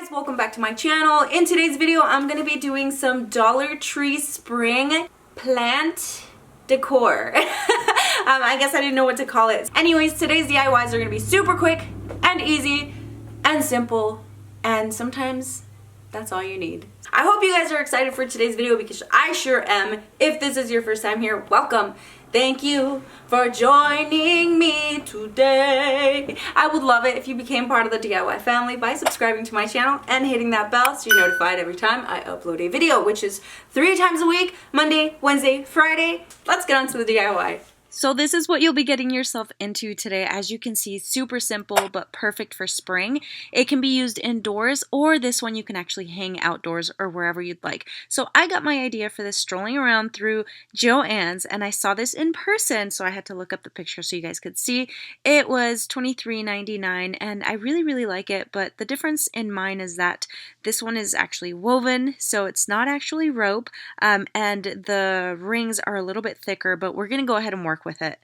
Guys, welcome back to my channel. In today's video, I'm going to be doing some Dollar Tree spring plant decor. I guess I didn't know what to call it. Anyways, today's DIYs are going to be super quick and easy and simple, and sometimes that's all you need. I hope you guys are excited for today's video because I sure am. If this is your first time here, welcome. Thank you for joining me today. I would love it if you became part of the DIY family by subscribing to my channel and hitting that bell so you're notified every time I upload a video, which is 3 times a week, Monday, Wednesday, Friday. Let's get on to the DIY. So this is what you'll be getting yourself into today. As you can see, super simple but perfect for spring. It can be used indoors, or this one you can actually hang outdoors or wherever you'd like. So I got my idea for this strolling around through Joann's, and I saw this in person, so I had to look up the picture so you guys could see. It was $23.99 and I really like it, but the difference in mine is that this one is actually woven, so it's not actually rope, and the rings are a little bit thicker, but we're gonna go ahead and work with it.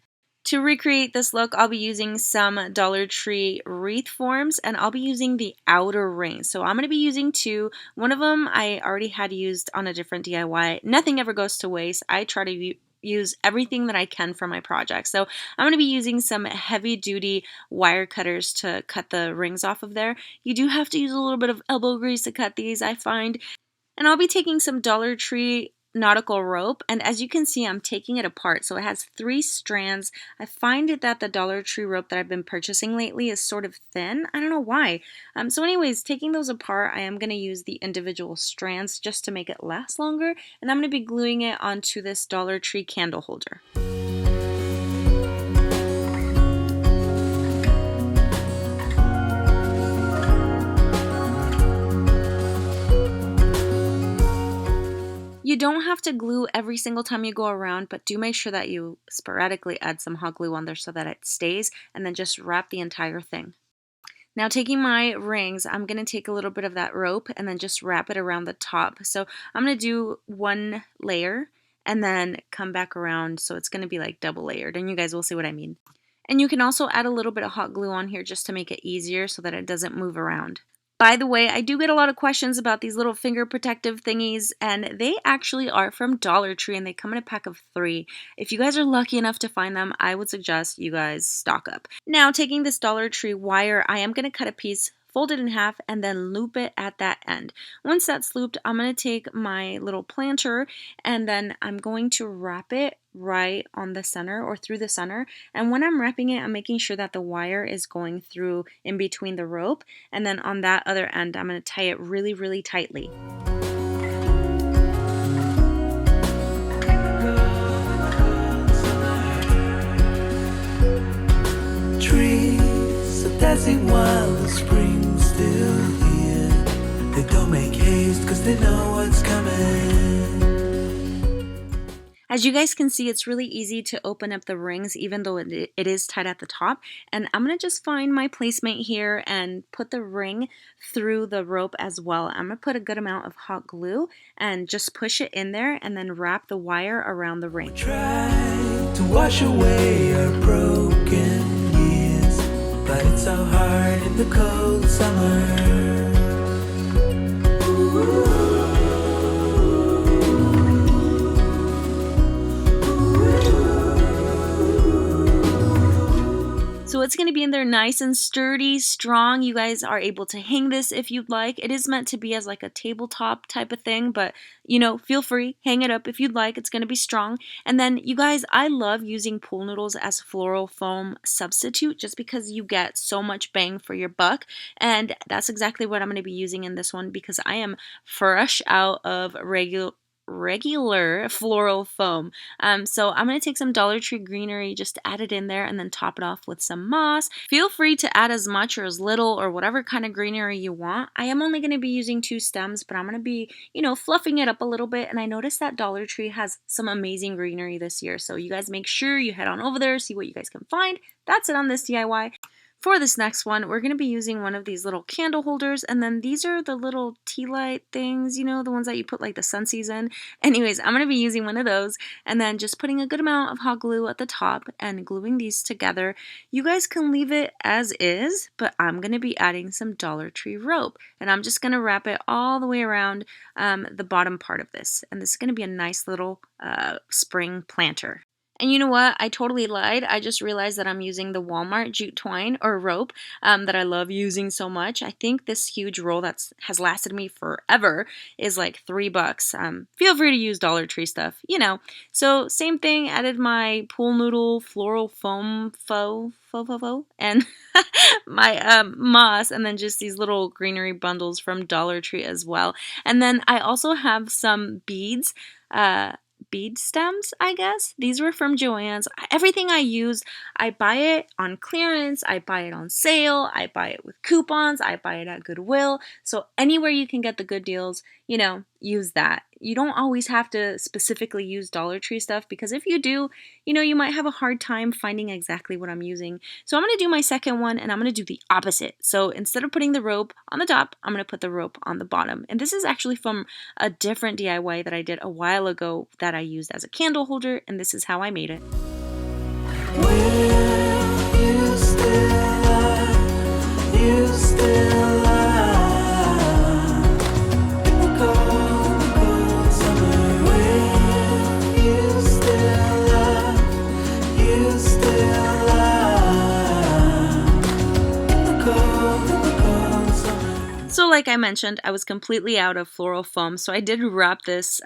To recreate this look, I'll be using some Dollar Tree wreath forms, and I'll be using the outer ring. So I'm going to be using 2. One of them I already had used on a different DIY. Nothing ever goes to waste. I try to use everything that I can for my project. So I'm going to be using some heavy duty wire cutters to cut the rings off of there. You do have to use a little bit of elbow grease to cut these, I find. And I'll be taking some Dollar Tree nautical rope, and as you can see, I'm taking it apart. So it has 3 strands. I find that the Dollar Tree rope that I've been purchasing lately is sort of thin. I don't know why. So anyways, taking those apart, I am going to use the individual strands just to make it last longer, and I'm going to be gluing it onto this Dollar Tree candle holder. You don't have to glue every single time you go around, but do make sure that you sporadically add some hot glue on there so that it stays, and then just wrap the entire thing. Now taking my rings, I'm going to take a little bit of that rope and then just wrap it around the top. So I'm going to do 1 layer and then come back around, so it's going to be like double layered, and you guys will see what I mean. And you can also add a little bit of hot glue on here just to make it easier so that it doesn't move around. By the way, I do get a lot of questions about these little finger protective thingies, and they actually are from Dollar Tree, and they come in a pack of 3. If you guys are lucky enough to find them, I would suggest you guys stock up. Now, taking this Dollar Tree wire, I am going to cut a piece, fold it in half, and then loop it at that end. Once that's looped, I'm going to take my little planter, and then I'm going to wrap it right on the center or through the center. And when I'm wrapping it, I'm making sure that the wire is going through in between the rope, and then on that other end, I'm going to tie it really tightly. Trees are dancing while the spring's still here. They don't make haste 'cause they know what's coming. As you guys can see, it's really easy to open up the rings even though it is tied at the top. And I'm going to just find my placement here and put the ring through the rope as well. I'm going to put a good amount of hot glue and just push it in there and then wrap the wire around the ring. Try to wash away our broken years, but it's so hard in the cold summer. So it's going to be in there nice and sturdy, strong. You guys are able to hang this if you'd like. It is meant to be as like a tabletop type of thing, but you know, feel free, hang it up if you'd like. It's going to be strong. And then you guys, I love using pool noodles as floral foam substitute just because you get so much bang for your buck. And that's exactly what I'm going to be using in this one because I am fresh out of regular floral foam. So I'm going to take some Dollar Tree greenery, just add it in there and then top it off with some moss. Feel free to add as much or as little or whatever kind of greenery you want. I am only going to be using 2 stems, but I'm going to be, you know, fluffing it up a little bit. And I noticed that Dollar Tree has some amazing greenery this year. So you guys make sure you head on over there, see what you guys can find. That's it on this DIY. for this next one, we're going to be using one of these little candle holders, and then these are the little tea light things, you know, the ones that you put like the Sunseas in. Anyways, I'm going to be using one of those, and then just putting a good amount of hot glue at the top and gluing these together. You guys can leave it as is, but I'm going to be adding some Dollar Tree rope, and I'm just going to wrap it all the way around the bottom part of this, and this is going to be a nice little spring planter. And you know what? I totally lied. I just realized that I'm using the Walmart jute twine or rope that I love using so much. I think this huge roll that has lasted me forever is like $3. Feel free to use Dollar Tree stuff, you know. So same thing, added my pool noodle floral foam faux and my moss, and then just these little greenery bundles from Dollar Tree as well. And then I also have some beads, bead stems, I guess. These were from Joann's. Everything I use, I buy it on clearance, I buy it on sale, I buy it with coupons, I buy it at Goodwill. So anywhere you can get the good deals, you know, use that. You don't always have to specifically use Dollar Tree stuff, because if you do, you know, you might have a hard time finding exactly what I'm using. So I'm going to do my second one, and I'm going to do the opposite. So instead of putting the rope on the top, I'm going to put the rope on the bottom. And this is actually from a different DIY that I did a while ago that I used as a candle holder, and this is how I made it. So like I mentioned, I was completely out of floral foam, so I did wrap this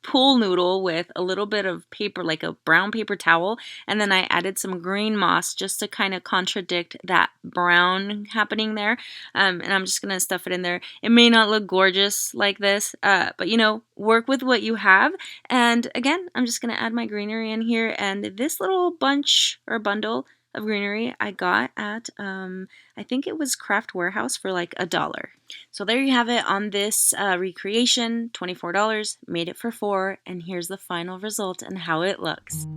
pool noodle with a little bit of paper, like a brown paper towel, and then I added some green moss just to kind of contradict that brown happening there, and I'm just going to stuff it in there. It may not look gorgeous like this, but you know, work with what you have. And again, I'm just going to add my greenery in here, and this little bunch or bundle of greenery I got at I think it was Craft Warehouse for like $1. So there you have it on this recreation, $24, made it for $4, and here's the final result and how it looks.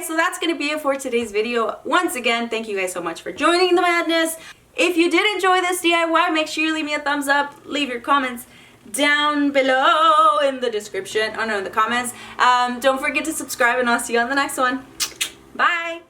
So that's going to be it for today's video. Once again, thank you guys so much for joining the madness. If you did enjoy this DIY, make sure you leave me a thumbs up. Leave your comments down below in the description. Oh no, in the comments. Don't forget to subscribe, and I'll see you on the next one. Bye!